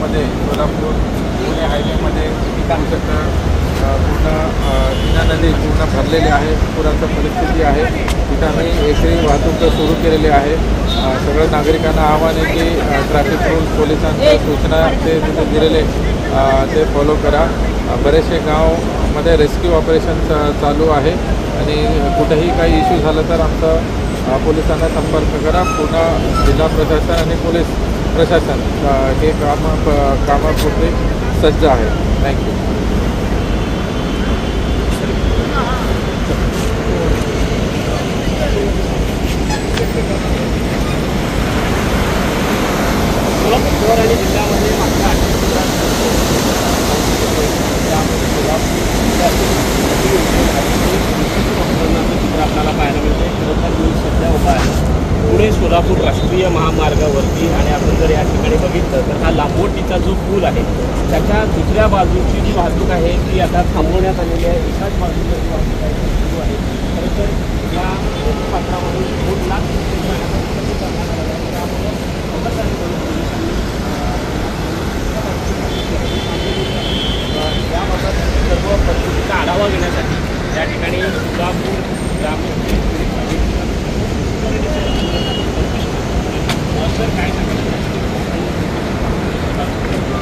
जिल्ह्यामध्ये सोलापूर पुणे हायवेमध्ये पाहू शकता पूर्ण मीना नदी पूर्ण भरलेली आहे. पुराची परिस्थिती आहे. तिथं आम्ही एकरी वाहतूक सुरू केलेली आहे. सगळ्या नागरिकांना आव्हान आहे की ट्रॅफिक रूल्स पोलिसांच्या सूचना ते तिथे दिलेले ते फॉलो करा. बरेचसे गावमध्ये रेस्क्यू ऑपरेशन चालू आहे आणि कुठेही काही इश्यू झालं तर आमचं पोलिसांना संपर्क करा. पूर्ण जिल्हा प्रशासन आणि पोलीस प्रशासन हे कामापुरते सज्ज आहे. थँक्यू. शहर आणि जिल्ह्यामध्ये मागच्या 8 चित्र आपल्याला पाहायला मिळते. खरं तर मी सध्या उभा आहे पुणे सोलापूर राष्ट्रीय महामार्गावरती आणि आपण जर या ठिकाणी बघितलं तर हा लांबोटीचा जो पूल आहे त्याच्या दुसऱ्या बाजूची जी वाहतूक आहे ती आता थांबवण्यात आलेली आहे. एकाच बाजूला जी वाहतूक आहे